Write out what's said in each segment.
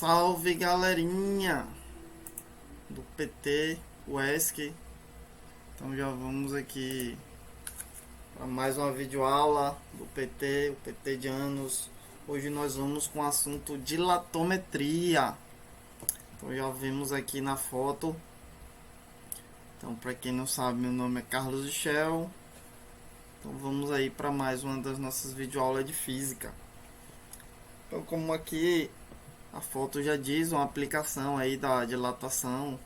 Salve galerinha do PT UESC. Então já vamos aqui para mais uma videoaula do PT, o PT de anos. Hoje nós vamos com o assunto dilatometria. Então já vimos aqui na foto. Então, para quem não sabe, meu nome é Carlos Michel. Então vamos aí para mais uma das nossas videoaulas de física. Então, como aqui a foto já diz, uma aplicação aí da dilatação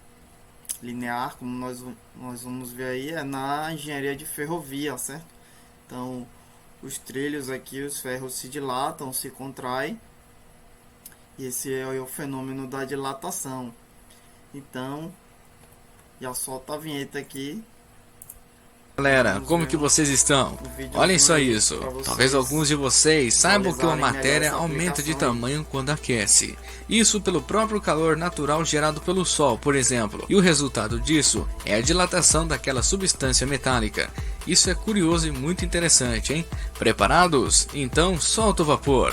linear, como nós vamos ver aí, é na engenharia de ferrovia, certo? Então, os trilhos aqui, os ferros se dilatam, se contraem, e esse é o fenômeno da dilatação. Então, já solta a vinheta aqui. Galera, como que vocês estão? Olhem só isso. Talvez alguns de vocês saibam que uma matéria aumenta de tamanho quando aquece. Isso pelo próprio calor natural gerado pelo Sol, por exemplo. E o resultado disso é a dilatação daquela substância metálica. Isso é curioso e muito interessante, hein? Preparados? Então solta o vapor.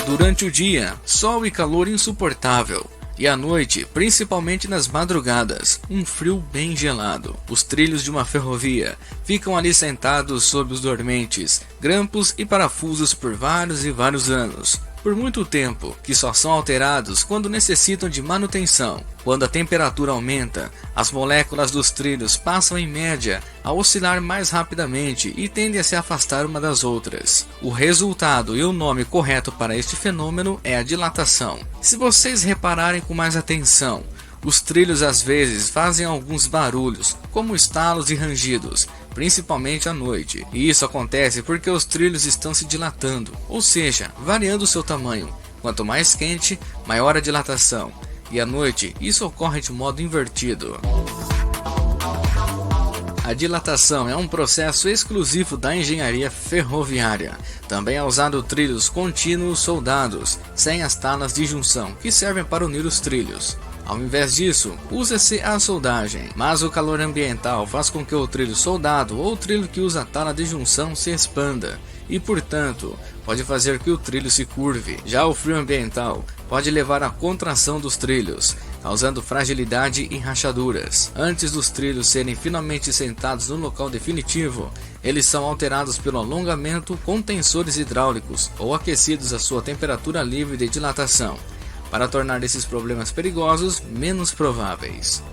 Durante o dia, sol e calor insuportável. E à noite, principalmente nas madrugadas, um frio bem gelado. Os trilhos de uma ferrovia ficam ali sentados sob os dormentes, grampos e parafusos por vários e vários anos. Por muito tempo, que só são alterados quando necessitam de manutenção. Quando a temperatura aumenta, as moléculas dos trilhos passam em média a oscilar mais rapidamente e tendem a se afastar uma das outras. O resultado e o nome correto para este fenômeno é a dilatação. Se vocês repararem com mais atenção, os trilhos às vezes fazem alguns barulhos, como estalos e rangidos, principalmente à noite, e isso acontece porque os trilhos estão se dilatando, ou seja, variando seu tamanho. Quanto mais quente, maior a dilatação, e à noite isso ocorre de modo invertido. A dilatação é um processo exclusivo da engenharia ferroviária. Também é usado trilhos contínuos soldados, sem as talas de junção, que servem para unir os trilhos. Ao invés disso, usa-se a soldagem, mas o calor ambiental faz com que o trilho soldado ou o trilho que usa a tala de junção se expanda, e portanto, pode fazer que o trilho se curve. Já o frio ambiental pode levar à contração dos trilhos, causando fragilidade e rachaduras. Antes dos trilhos serem finalmente sentados no local definitivo, eles são alterados pelo alongamento com tensores hidráulicos ou aquecidos à sua temperatura livre de dilatação, para tornar esses problemas perigosos menos prováveis.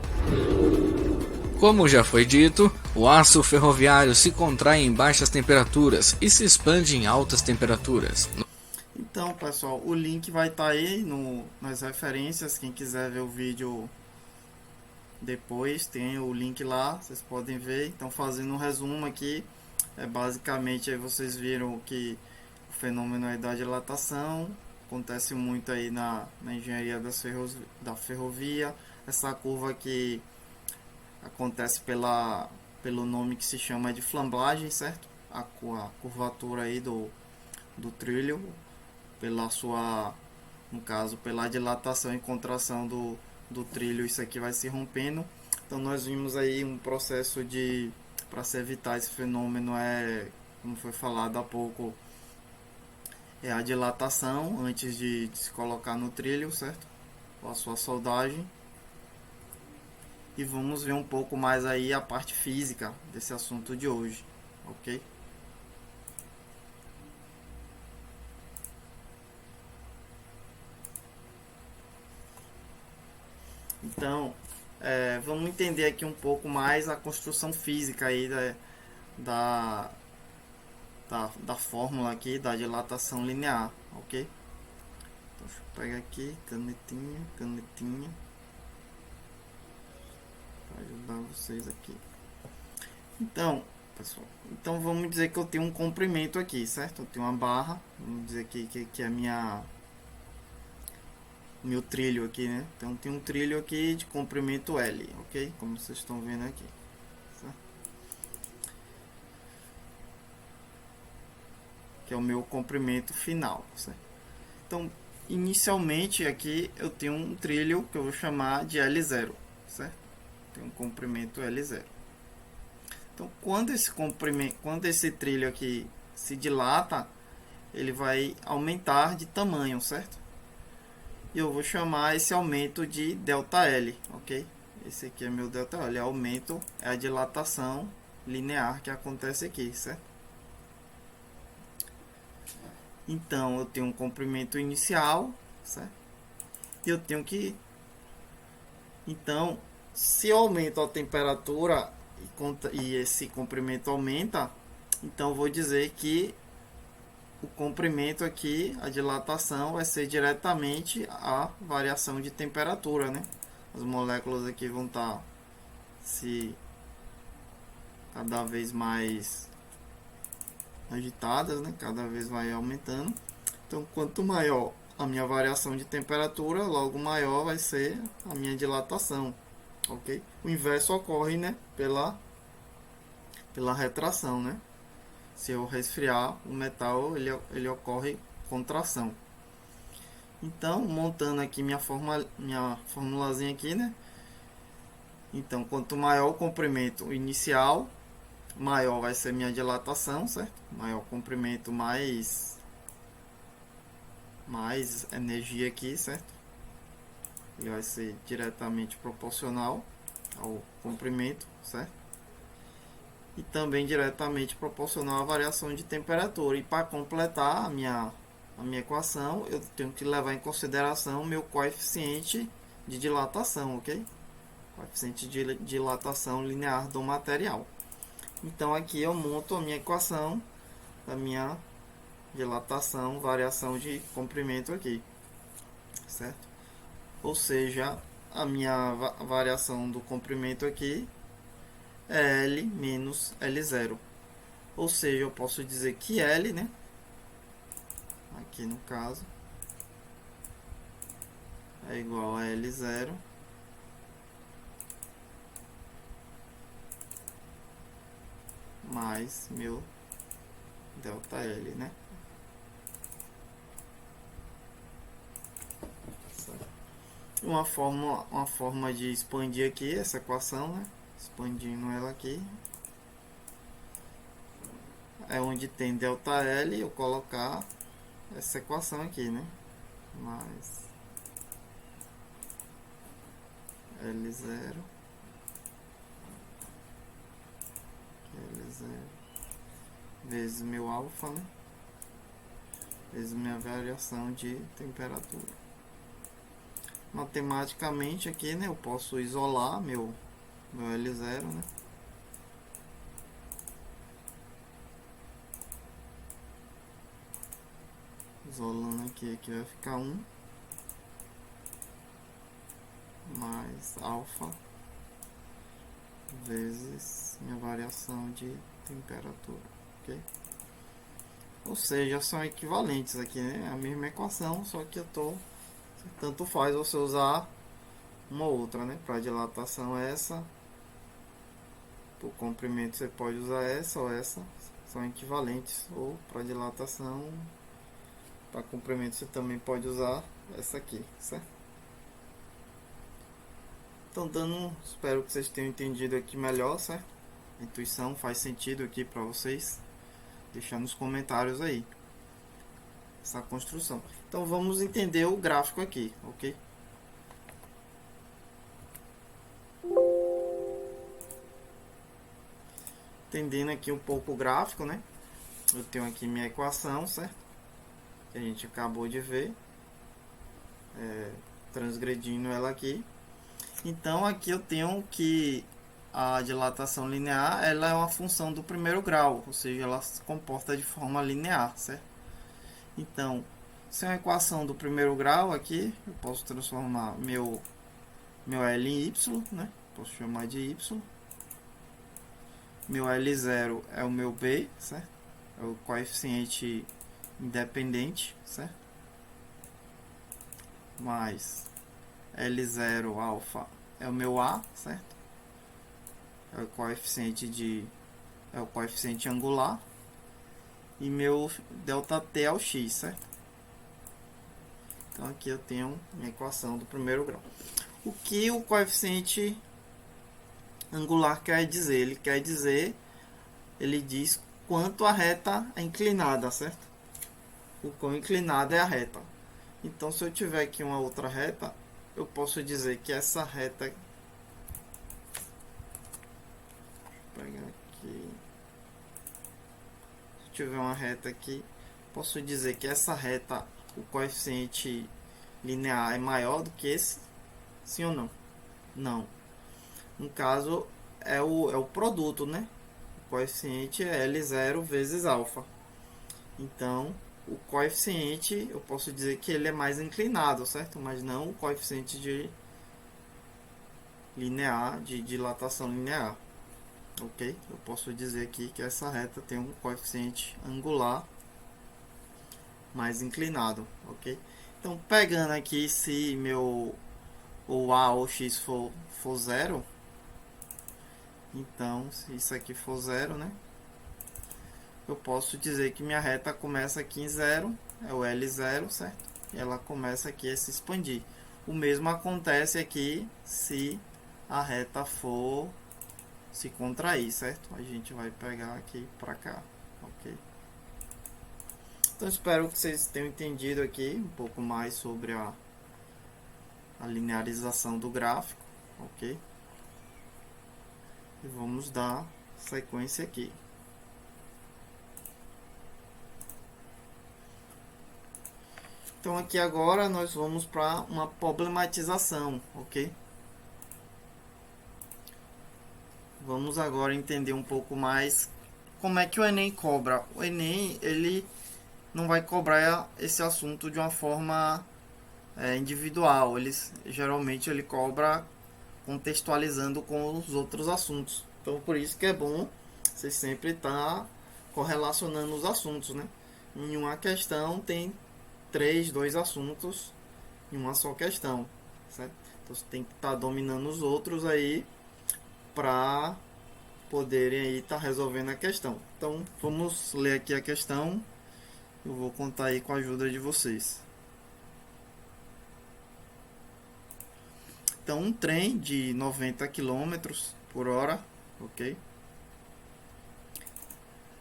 Como já foi dito, o aço ferroviário se contrai em baixas temperaturas e se expande em altas temperaturas. Então, pessoal, o link vai estar aí nas referências. Quem quiser ver o vídeo depois, tem o link lá, vocês podem ver. Então, fazendo um resumo aqui, basicamente aí vocês viram que o fenômeno é da dilatação acontece muito aí na engenharia da ferrovia. Essa curva aqui acontece pelo nome que se chama de flamblagem, certo? A curvatura aí do trilho, pela sua, no caso, pela dilatação e contração do trilho, isso aqui vai se rompendo. Então nós vimos aí um processo para se evitar esse fenômeno, como foi falado há pouco, é a dilatação antes de se colocar no trilho, certo? Com a sua soldagem. E vamos ver um pouco mais aí a parte física desse assunto de hoje, ok? Então, vamos entender aqui um pouco mais a construção física aí da fórmula aqui da dilatação linear, ok? Então, deixa eu pegar aqui, canetinha, para ajudar vocês aqui. Então, pessoal, vamos dizer que eu tenho um comprimento aqui, certo? Eu tenho uma barra, vamos dizer que é meu trilho aqui, né? Então tem um trilho aqui de comprimento L, ok? Como vocês estão vendo aqui, certo? Que é o meu comprimento final, certo? Então, inicialmente aqui eu tenho um trilho que eu vou chamar de L0, certo? Tem um comprimento L0. Então, quando esse trilho aqui se dilata, ele vai aumentar de tamanho, certo? E eu vou chamar esse aumento de ΔL, ok? Esse aqui é meu ΔL, aumento é a dilatação linear que acontece aqui, certo? Então, eu tenho um comprimento inicial, certo? E eu tenho que... Então, se eu aumento a temperatura e esse comprimento aumenta, então eu vou dizer que o comprimento aqui, a dilatação, vai ser diretamente a variação de temperatura, né? As moléculas aqui vão estar se cada vez mais agitadas, né? Cada vez vai aumentando. Então, quanto maior a minha variação de temperatura, logo maior vai ser a minha dilatação, ok? O inverso ocorre, né? Pela retração, né? Se eu resfriar o metal, ele ocorre contração. Então, montando aqui minha formulazinha aqui, né? Então, quanto maior o comprimento inicial, maior vai ser minha dilatação, certo? Maior comprimento, mais energia aqui, certo? Ele vai ser diretamente proporcional ao comprimento, certo? E também diretamente proporcional à variação de temperatura. E para completar a minha equação, eu tenho que levar em consideração o meu coeficiente de dilatação, ok? Coeficiente de dilatação linear do material. Então aqui eu monto a minha equação da minha dilatação, variação de comprimento aqui, certo? Ou seja, a minha variação do comprimento aqui é L menos L0. Ou seja, eu posso dizer que L, né? Aqui no caso, é igual a L0 mais meu ΔL, né? Uma forma de expandir aqui essa equação, né? Expandindo ela aqui, é onde tem ΔL, eu colocar essa equação aqui, né? Mais L0 vezes meu alfa, né? Vezes minha variação de temperatura. Matematicamente aqui, né, eu posso isolar meu L0, né? Isolando aqui vai ficar 1 mais alfa vezes minha variação de temperatura, ok? Ou seja, são equivalentes aqui, né? A mesma equação, só que eu tô... Tanto faz você usar uma ou outra, né? Para dilatação essa, para o comprimento você pode usar essa ou essa, são equivalentes. Ou para dilatação, para comprimento você também pode usar essa aqui, certo? Então, espero que vocês tenham entendido aqui melhor, certo? A intuição faz sentido aqui para vocês. Deixar nos comentários aí essa construção. Então vamos entender o gráfico aqui, ok? Entendendo aqui um pouco o gráfico, né? Eu tenho aqui minha equação, certo? Que a gente acabou de ver, transgredindo ela aqui. Então aqui eu tenho que a dilatação linear, ela é uma função do primeiro grau, ou seja, ela se comporta de forma linear, certo? Então, se é uma equação do primeiro grau aqui, eu posso transformar meu L em Y, né? Posso chamar de Y. Meu L0 é o meu B, certo? É o coeficiente independente, certo? Mais L0 alfa é o meu A, certo? É o coeficiente angular. E meu ΔT é o X, certo? Então aqui eu tenho minha equação do primeiro grau. O que o coeficiente Angular quer dizer, ele diz quanto a reta é inclinada, certo? O quão inclinada é a reta. Então, se eu tiver aqui uma outra reta, eu posso dizer que essa reta, vou pegar aqui, se eu tiver uma reta aqui, posso dizer que essa reta, o coeficiente linear é maior do que esse? Sim ou não? Não. No caso, é o produto, né? O coeficiente é L0 vezes alfa. Então, o coeficiente, eu posso dizer que ele é mais inclinado, certo? Mas não o coeficiente de linear, de dilatação linear. Ok? Eu posso dizer aqui que essa reta tem um coeficiente angular mais inclinado, ok? Então, pegando aqui, se meu o A ou X for zero, então, se isso aqui for zero, né? Eu posso dizer que minha reta começa aqui em zero, é o L0, certo? E ela começa aqui a se expandir. O mesmo acontece aqui se a reta for se contrair, certo? A gente vai pegar aqui para cá, ok? Então, espero que vocês tenham entendido aqui um pouco mais sobre a linearização do gráfico, ok? E vamos dar sequência aqui. Então, aqui agora nós vamos para uma problematização, ok? Vamos agora entender um pouco mais como é que o Enem cobra. O Enem, ele não vai cobrar esse assunto de uma forma individual. Geralmente ele cobra contextualizando com os outros assuntos. Então, por isso que é bom você sempre estar correlacionando os assuntos, né? Em uma questão tem dois assuntos em uma só questão, certo? Então você tem que estar dominando os outros aí para poderem aí estar resolvendo a questão. Então vamos ler aqui a questão. Eu vou contar aí com a ajuda de vocês. Então, um trem de 90 km por hora, ok?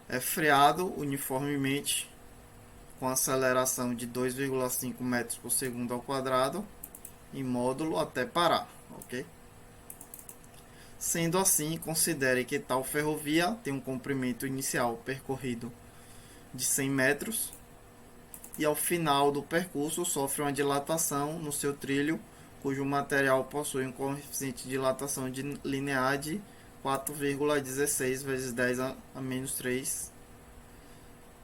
É freado uniformemente com aceleração de 2,5 metros por segundo ao quadrado em módulo até parar, ok? Sendo assim, considere que tal ferrovia tem um comprimento inicial percorrido de 100 metros e ao final do percurso sofre uma dilatação no seu trilho, cujo material possui um coeficiente de dilatação linear de 4,16 vezes 10 a menos 3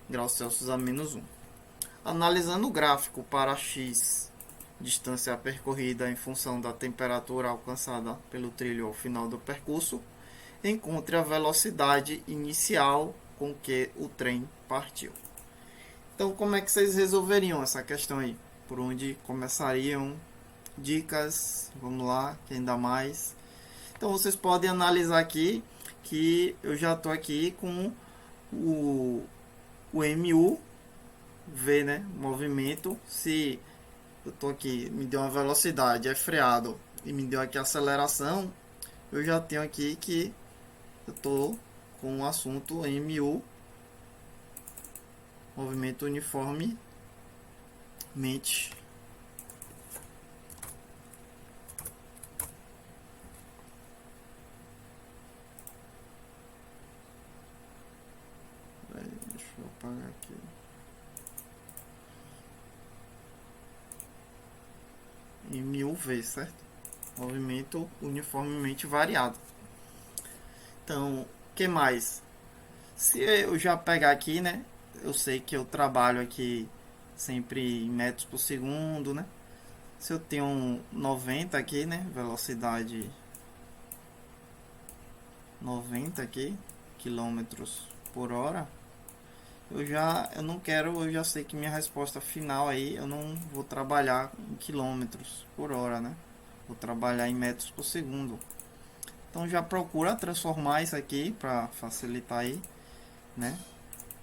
graus Celsius a menos 1. Analisando o gráfico para x, distância percorrida em função da temperatura alcançada pelo trilho ao final do percurso, encontre a velocidade inicial com que o trem partiu. Então, como é que vocês resolveriam essa questão aí? Por onde começariam? Dicas, vamos lá, quem dá mais? Então, vocês podem analisar aqui que eu já estou aqui com o MU, V, né? Movimento. Se eu estou aqui, me deu uma velocidade, é freado e me deu aqui a aceleração, eu já tenho aqui que eu estou com o assunto MU, movimento uniformemente. Deixa eu apagar aqui. MUV, certo? Movimento uniformemente variado. Então, o que mais? Se eu já pegar aqui, né? Eu sei que eu trabalho aqui sempre em metros por segundo, né? Se eu tenho 90 aqui, né? Velocidade 90 aqui, quilômetros por hora. Eu já sei que minha resposta final aí, eu não vou trabalhar em quilômetros por hora, né? Vou trabalhar em metros por segundo. Então já procura transformar isso aqui para facilitar aí, né?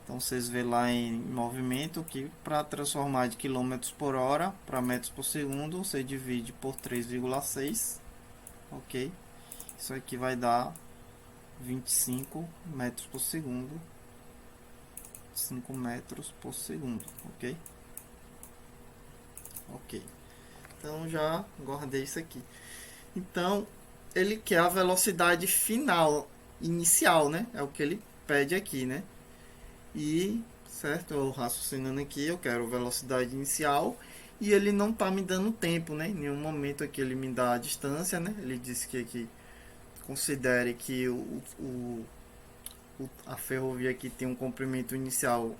Então vocês vê lá em movimento que para transformar de quilômetros por hora para metros por segundo, você divide por 3,6, ok? Isso aqui vai dar 25 metros por segundo. 5 metros por segundo, ok? Ok. Então já guardei isso aqui. Então ele quer a velocidade final, inicial, né? É o que ele pede aqui, né? E, certo, eu raciocinando aqui, eu quero velocidade inicial e ele não tá me dando tempo, né? Em nenhum momento aqui ele me dá a distância, né? Ele disse que aqui considere que a ferrovia aqui tem um comprimento inicial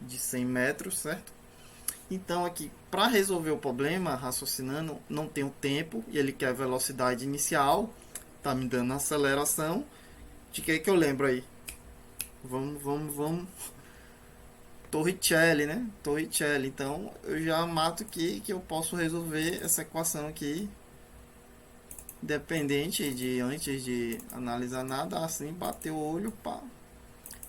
de 100 metros, certo? Então aqui, para resolver o problema, raciocinando, não tem o tempo e ele quer a velocidade inicial, tá me dando a aceleração. De que eu lembro aí? Vamos. Torricelli, né? Torricelli. Então eu já mato aqui que eu posso resolver essa equação aqui, independente de antes de analisar nada, assim bater o olho, pá,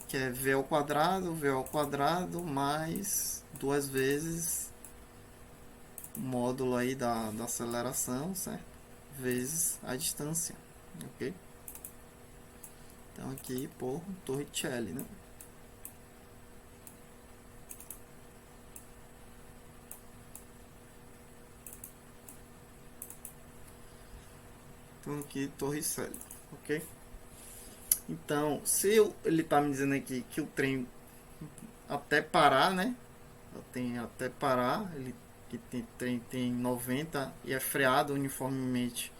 que é v ao quadrado mais duas vezes o módulo aí da aceleração, certo? Vezes a distância, ok? Então aqui por Torricelli, né? Então aqui Torricelli, ok? Então, se ele está me dizendo aqui que o trem até parar, né? Tem até parar, ele que trem tem 90 e é freado uniformemente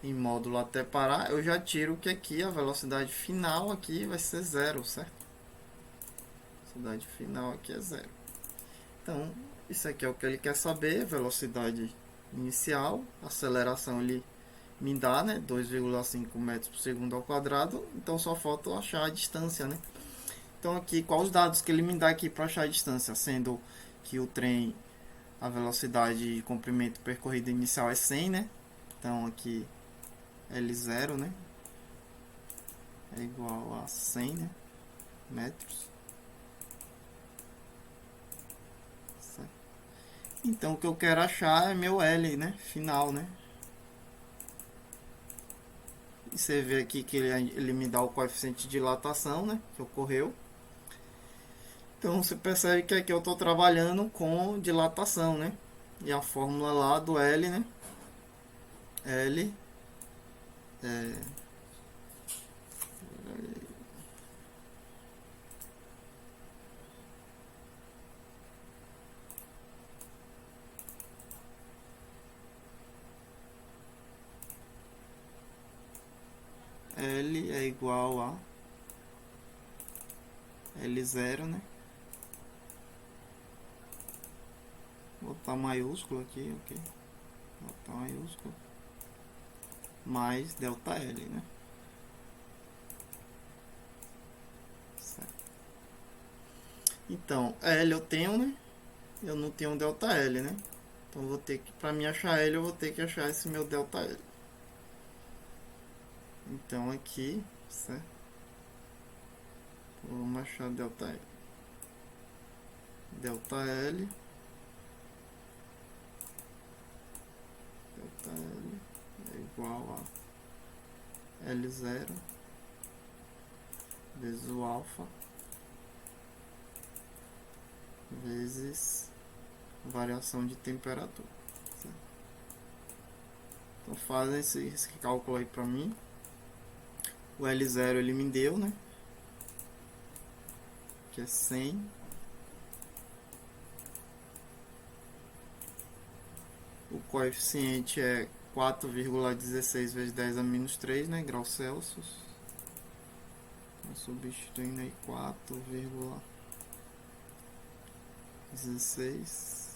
em módulo até parar, eu já tiro que aqui a velocidade final aqui vai ser zero, certo? A velocidade final aqui é zero. Então, isso aqui é o que ele quer saber, velocidade inicial, aceleração ele me dá, né, 2,5 metros por segundo ao quadrado, então só falta eu achar a distância, né? Então aqui, quais os dados que ele me dá aqui para achar a distância, sendo que o trem, a velocidade de comprimento percorrido inicial é 100, né? Então aqui L0, né, é igual a 100, né, metros. Certo? Então o que eu quero achar é meu L, né, final, né? E você vê aqui que ele me dá o coeficiente de dilatação, né, que ocorreu. Então você percebe que aqui eu estou trabalhando com dilatação, né? E a fórmula lá do L, né? L é, L é igual a L0, né? Vou botar maiúsculo aqui, ok? Vou botar maiúsculo. Mais delta L, né? Certo. Então, L eu tenho, né? Eu não tenho delta L, né? Então vou ter que, para me achar L, eu vou ter que achar esse meu delta L. Então aqui, certo? Vamos achar delta L. Delta L. Delta L é igual a L0 vezes o alfa vezes variação de temperatura. Certo? Então fazem esse cálculo aí para mim. O L0 ele me deu, né? Que é 100. O coeficiente é 4,16 vezes 10 a menos 3, né? Graus Celsius. Então, substituindo aí 4,16.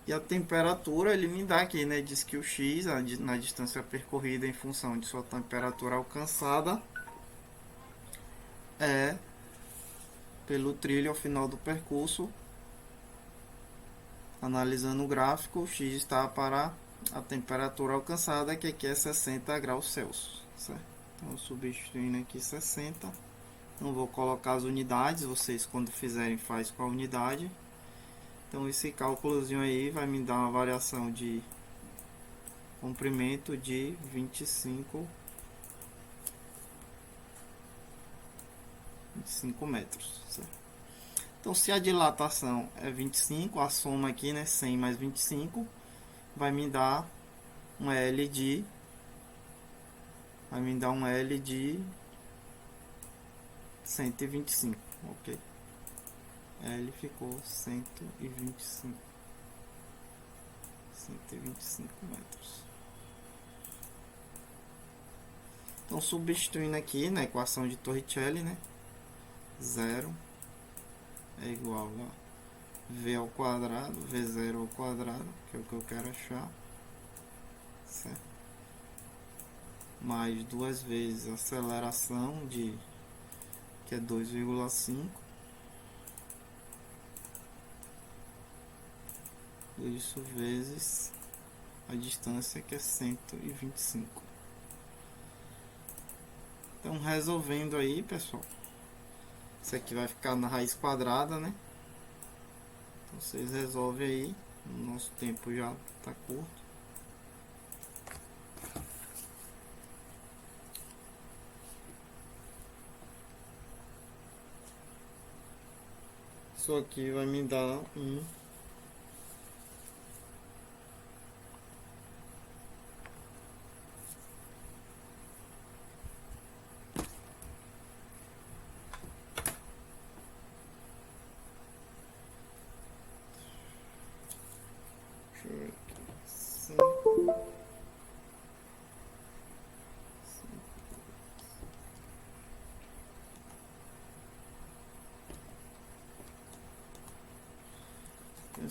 E a temperatura ele me dá aqui, né? Diz que o x, na distância percorrida em função de sua temperatura alcançada, é pelo trilho ao final do percurso. Analisando o gráfico, o x está para a temperatura alcançada, que aqui é 60 graus Celsius. Certo? Então substituindo aqui 60. Não vou colocar as unidades, vocês quando fizerem faz com a unidade. Então esse cálculozinho aí vai me dar uma variação de comprimento de 25 metros, certo? Então se a dilatação é 25, a soma aqui, né, 100 mais 25, vai me dar um L de 125, ok? L ficou 125 metros. Então substituindo aqui na equação de Torricelli, né, 0 é igual a V ao quadrado, V0 ao quadrado, que é o que eu quero achar, certo? Mais 2 vezes a aceleração que é 2,5, isso vezes a distância, que é 125. Então resolvendo aí, pessoal, isso aqui vai ficar na raiz quadrada, né? Então vocês resolvem aí, o nosso tempo já está curto. Isso aqui vai me dar um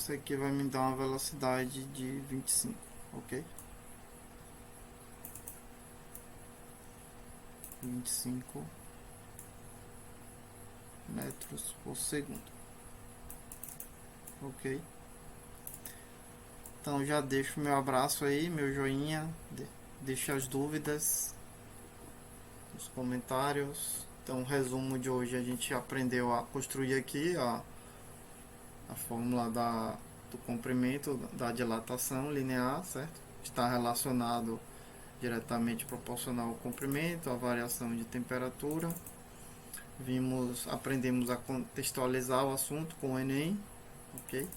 Isso aqui vai me dar uma velocidade de 25, ok? 25 metros por segundo, ok? Então já deixo meu abraço aí, meu joinha, deixe as dúvidas nos comentários. Então o resumo de hoje, a gente aprendeu a construir aqui a fórmula do comprimento da dilatação linear, certo? Está relacionado diretamente proporcional ao comprimento, à variação de temperatura. Aprendemos a contextualizar o assunto com o Enem, ok?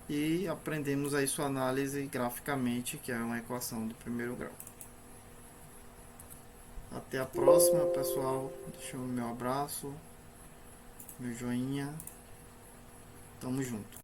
E aprendemos aí sua análise graficamente, que é uma equação do primeiro grau. Até a próxima, pessoal. Deixa o meu abraço, meu joinha. Tamo junto.